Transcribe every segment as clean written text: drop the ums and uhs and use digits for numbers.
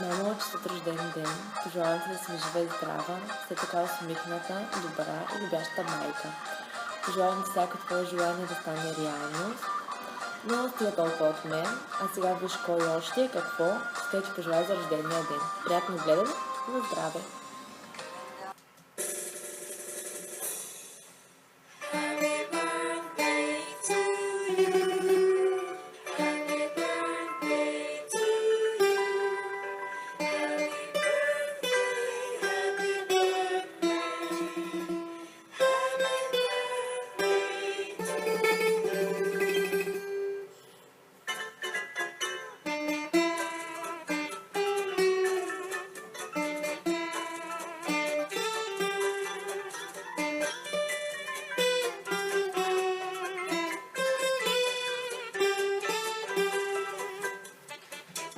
Мамо, честит рожден ден. Пожелавам ти да си жива и здрава, все така усмихната, добра и любяща майка. Пожелавам ти всяко твое желание да стане реалност. Но стига толкова от мен. А сега виж кой още, какво ще ти пожелая за рождения ден. Приятно гледане, на здраве!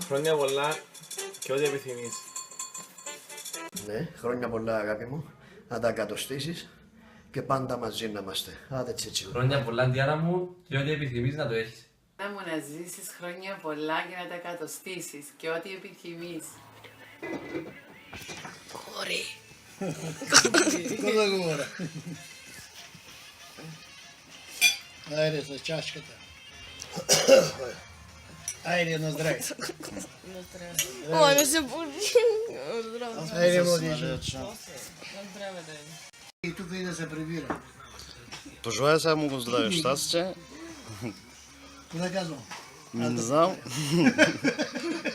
Χρόνια πολλά και ό,τι επιθυμείς. Ναι, χρόνια πολλά αγάπη μου, να τα εκατοστήσεις και πάντα μαζί να είμαστε. Άντε τσίτσι. Χρόνια πολλά Διάνα μου και ό,τι επιθυμείς να το έχεις. Να μου να ζήσεις χρόνια πολλά και να τα εκατοστήσεις και ό,τι επιθυμείς. Κόρη. Куда говоря? Айде с чашката. Айде на здраве. Ой, не се буди. Здраво. Айде, младежи. И тук и да се прибира. Пожелая само го здраве, щастие. Куда казвам? Не знам.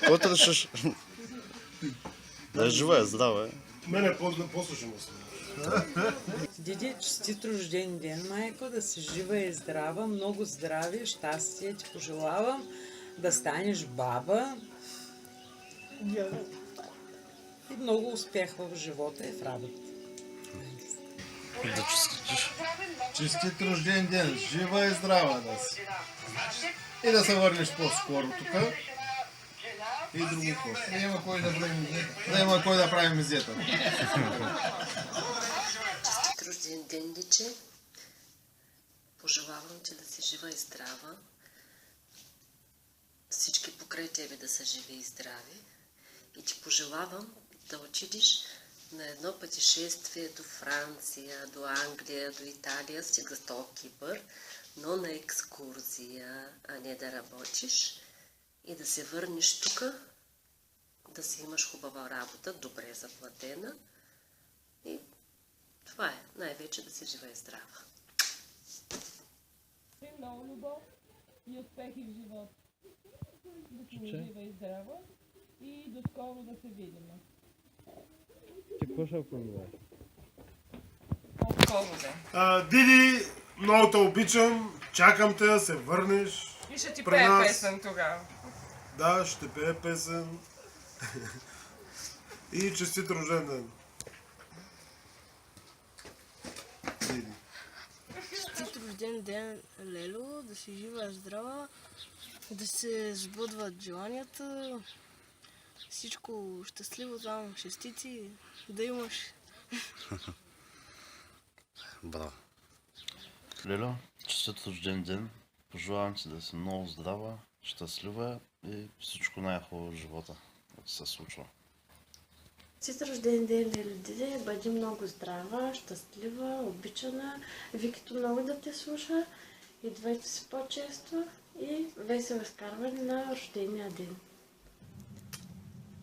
Който решиш. Да е жива, е здрава. Мене послушам се. Диди, честит рожден ден, майко, да си жива и здрава, много здраве, щастие ти пожелавам, да станеш баба и много успех в живота и в работата. Да честиш. Честит рожден ден, жива и здрава да си. И да се върнеш по-скоро тук. И друго хора. Да има кой да правим мизета. Да има кой да правим мизета. Честит рожден ден, дече. Пожелавам ти да си жива и здрава. Всички покрай тебе да са живи и здрави. И ти пожелавам да отидеш на едно пътешествие до Франция, до Англия, до Италия, стига до Кипър, но на екскурзия, а не да работиш. И да се върнеш тук, да си имаш хубава работа, добре заплатена. И това е. Най-вече да си жива и здрава. Много любов и успехи в живота. Да си жива и здрава и до скоро да се видим. Ти какво ще пожелаеш? Диди, много те обичам, чакам те да се върнеш. И ще ти при пее нас. песен тогава. Да, ще пее песен. И честит рожден ден. Диди. Честит рожден ден, Лело, да си жива и здрава, да се сбъдват желанията, всичко щастливо там, шестици, да имаш. Браво. Лело, честит рожден ден. Пожелавам ти да си много здрава, щастлива и всичко най-хубаво в живота, да се случва. Честит рожден ден, Диди, бъди много здрава, щастлива, обичана. Викито много да те слуша. Идвайте си по-често и весело изкарване на рождения ден.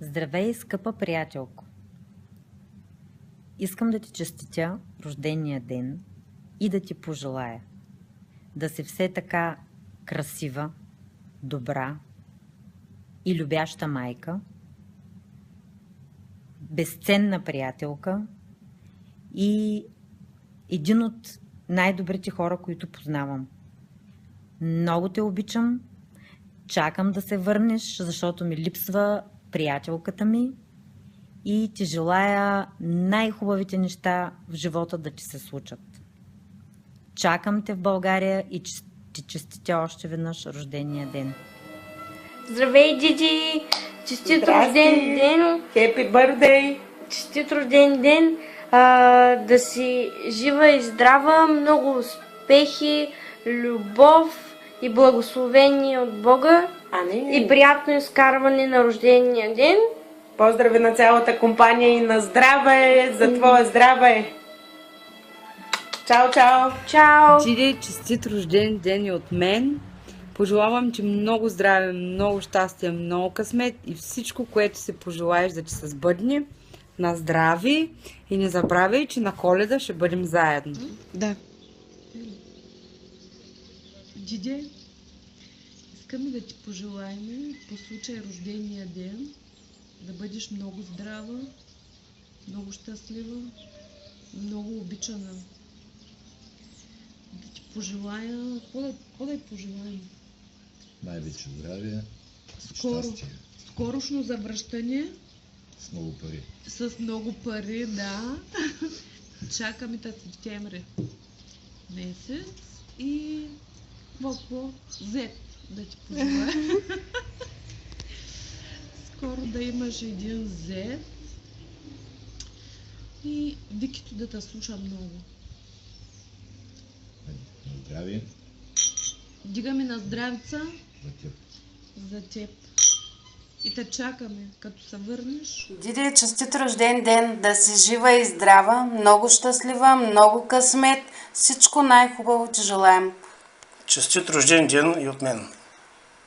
Здравей, скъпа приятелко! Искам да ти честитя рождения ден и да ти пожелая да си все така красива, добра и любяща майка, безценна приятелка и един от най-добрите хора, които познавам. Много те обичам, чакам да се върнеш, защото ми липсва приятелката ми и ти желая най-хубавите неща в живота да ти се случат. Чакам те в България и ти честитя още веднъж рождения ден. Здравей, Диди! Честит рожден ден! Happy birthday! Честит рожден ден! Да си жива и здрава, много успехи, любов и благословение от Бога и приятно изкарване на рождения ден Поздрави на цялата компания и на здраве, за твое здраве! Чао, чао! Чао! Джиде, честит рожден ден и от мен. Пожелавам ти много здраве, много щастие, много късмет и всичко, което си пожелаеш да ти се сбъдне. На здрави и не забравяй, че на Коледа ще бъдем заедно. Да. Джиде, искаме да ти пожелаем по случай рождения ден да бъдеш много здрава, много щастлива, много обичана. Да ти пожелая... Какво да й пожелаем? Най-вече здраве, щастие. Скорошно завръщане. С много пари. С много пари, да. Чакаме та септември месец и какво? Зет да ти пожелая. Скоро да имаш един зет и Викито да те слуша много. На здраве. Дигаме на здравица. За теб. За теб. И те чакаме, като се върнеш. Диди, честит рожден ден, да си жива и здрава, много щастлива, много късмет, всичко най-хубаво ти желаем. Честит рожден ден и от мен.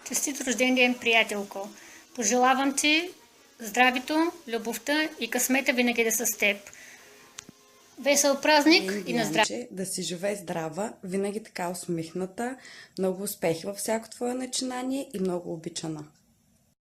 Честит рожден ден, приятелко. Пожелавам ти здравето, любовта и късмета винаги да са с теб. Весел празник и на здраве! Да си жива и здрава, винаги така усмихната, много успехи във всяко твое начинание и много обичана.